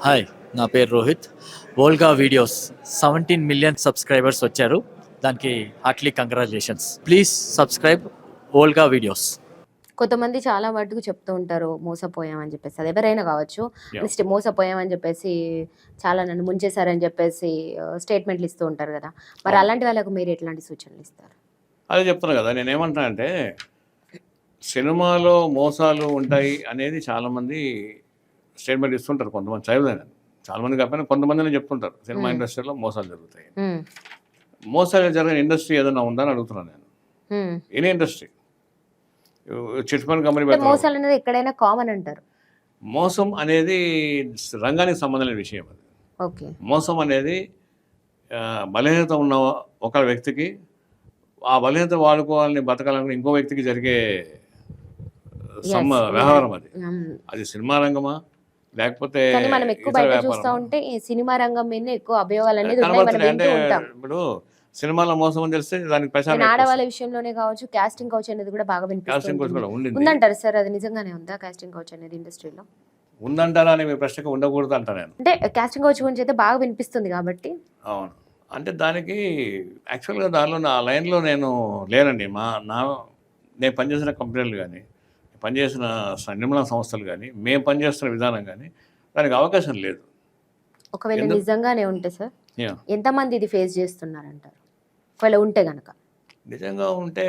Hi, నా పేరు Rohit. Volga videos 17 million subscribers వచ్చారు. దానికి Hartley congratulations. Please subscribe Volga videos. కొంతమంది చాలా మటుకు చెప్తూ ఉంటారు మోసపోయామని చెప్పేసి, అది ఎవరైనా కావచ్చు. Yeah. నెక్స్ట్ మోసపోయామని చెప్పేసి చాలా నన్ను ముంచేశారని చెప్పేసి స్టేట్మెంట్లు ఇస్తూ ఉంటారు కదా. మరి అవును. అలాంటి వాళ్ళకు మీరు ఎట్లాంటి సూచనలు ఇస్తారు? అదే చెప్తున్నా కదా, నేనేమంటున్నానంటే సినిమాలో మోసాలు ఉంటాయి అనేది చాలామంది స్టేట్మెంట్ ఇస్తుంటారు. కొంతమంది చదివాను, చాలామంది కాకపోయినా కొంతమందినే చెప్తుంటారు సినిమా ఇండస్ట్రీలో మోసాలు జరుగుతాయి. మోసాలు జరిగిన ఇండస్ట్రీ ఏదైనా ఉందా అని అడుగుతున్నాను నేను. Any industry, chit fund company మోసాలు అనేది ఎక్కడైనా కామన్ అంటారు. మోసం అనేది రంగానికి సంబంధమైన విషయం. అది ఓకే. మోసం అనేది బలహీనత ఉన్న ఒక వ్యక్తికి ఆ బలహీనత వాడుకోవాలని బతకాలని ఇంకో వ్యక్తికి జరిగే వ్యవహారం. అది సినిమా రంగమా లేకపోతే మనం ఎక్కువ బయట చూస్తూ ఉంటే ఈ సినిమా రంగం మీద ఎక్కువ అభియోగాలు అనేది అంటే ఇప్పుడు సినిమాలో మోసం అని తెలిస్తే దానికి ప్రచారం ఆడవాళ్ళ విషయంలోనే కావచ్చు, కాస్టింగ్ కౌచ్ అనేది కూడా బాగా కాస్టింగ్ కోచ్ కూడా ఉందంటారు సార్. అది నిజంగానే ఉందా కాస్టింగ్ కౌచ్ అనేది ఇండస్ట్రీలో? ఉందంటారా అని మీ ప్రశ్నకు ఉండకూడదు అంటా నేను. అంటే కాస్టింగ్ కౌచ్ గురించి అయితే బాగా వినిపిస్తుంది కాబట్టి. అవును, అంటే దానికి యాక్చువల్గా దానిలో నా లైన్లో నేను లేనండి. నేను పనిచేసిన కంపెనీలు కానీ పనిచేసిన నిర్మాణ సంస్థలు కానీ మేము పనిచేస్తున్న విధానం కానీ దానికి అవకాశం లేదు. ఒకవేళ నిజంగానే ఉంటే సార్ ఎంతమంది ఇది ఫేస్ చేస్తున్నారంటారు? ఒకవేళ ఉంటే కనుక నిజంగా ఉంటే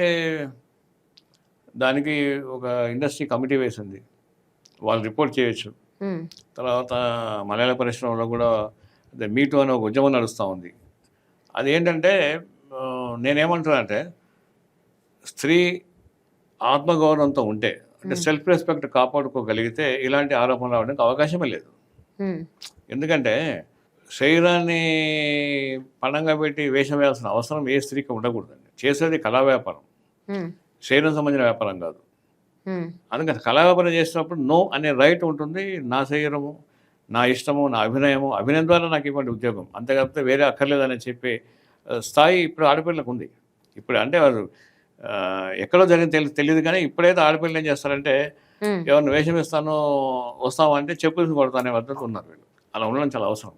దానికి ఒక ఇండస్ట్రీ కమిటీ వేసింది, వాళ్ళు రిపోర్ట్ చేయొచ్చు. తర్వాత మలయాళ పరిశ్రమలో కూడా మీటూ అనే ఒక ఉద్యమం నడుస్తూ ఉంది. అదేంటంటే నేనేమంటున్నానంటే స్త్రీ ఆత్మగౌరవంతో ఉంటే, అంటే సెల్ఫ్ రెస్పెక్ట్ కాపాడుకోగలిగితే ఇలాంటి ఆరోపణలు రావడానికి అవకాశమే లేదు. ఎందుకంటే శరీరాన్ని పణంగా పెట్టి వేషం వేయాల్సిన అవసరం ఏ స్త్రీకి ఉండకూడదండి. చేసేది కళా వ్యాపారం, శరీరం సంబంధించిన వ్యాపారం కాదు. అందుకని కళా వ్యాపారం చేసినప్పుడు నో అనే రైట్ ఉంటుంది. నా శరీరము, నా ఇష్టము, నా అభినయం ద్వారా నాకు ఇవ్వండి ఉద్యోగం, అంతేకాకపోతే వేరే అక్కర్లేదని చెప్పే స్థాయి ఇప్పుడు ఆడపిల్లలకు ఉంది. ఇప్పుడు అంటే వారు ఎక్కడో జరిగింది తెలియదు కానీ ఇప్పుడైతే ఆడపిల్లలు ఏం చేస్తారంటే ఎవరిని వేషం ఇస్తానో వస్తామంటే చెప్పు కొడతానే వద్దకు ఉన్నారు వీళ్ళు. అలా ఉండడం చాలా అవసరం.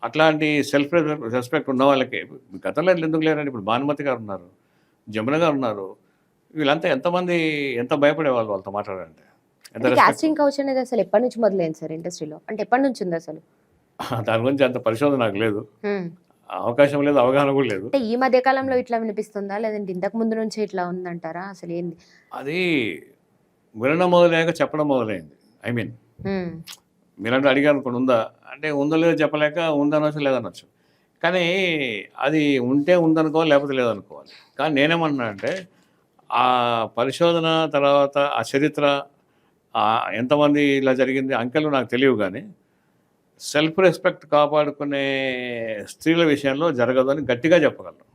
అట్లాంటి సెల్ఫ్ రెస్పెక్ట్ ఉన్న వాళ్ళకి గతంలో ఎందుకు లేరండి. ఇప్పుడు భానుమతి గారు ఉన్నారు, జమున గారు ఉన్నారు, వీళ్ళంతా ఎంతమంది ఎంత భయపడేవాళ్ళు వాళ్ళతో మాట్లాడాలంటే. కాస్టింగ్ కౌచ్ అనేది అసలు ఎప్పటి నుంచి మొదలైంది సార్ ఇండస్ట్రీలో? అంటే ఎప్పటి నుంచి ఉంది అసలు? దాని గురించి అంత పరిశోధన నాకు లేదు, అవకాశం లేదు, అవగాహన కూడా లేదు. అంటే ఈ మధ్య కాలంలో ఇట్లా వినిపిస్తుందా లేదంటే ఇంతకు ముందు నుంచి ఇట్లా ఉందంటారా? అసలు ఏంది అది? వినడం మొదలయ్యాక చెప్పడం మొదలైంది. ఐ మీన్ మీరంటే అడిగారు అనుకోండి ఉందా అంటే ఉందో లేదో చెప్పలేక ఉందనొచ్చు లేదనొచ్చు. కానీ అది ఉంటే ఉందనుకోవాలి, లేకపోతే లేదనుకోవాలి. కానీ నేనేమన్నా అంటే ఆ పరిశోధన తర్వాత ఆ చరిత్ర ఎంతమంది ఇలా జరిగింది అంకెలు నాకు తెలియవు. కానీ సెల్ఫ్ రెస్పెక్ట్ కాపాడుకునే స్త్రీల విషయంలో జరగదు అని గట్టిగా చెప్పగలను.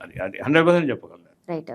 అది 100% చెప్పగలను. రైట్.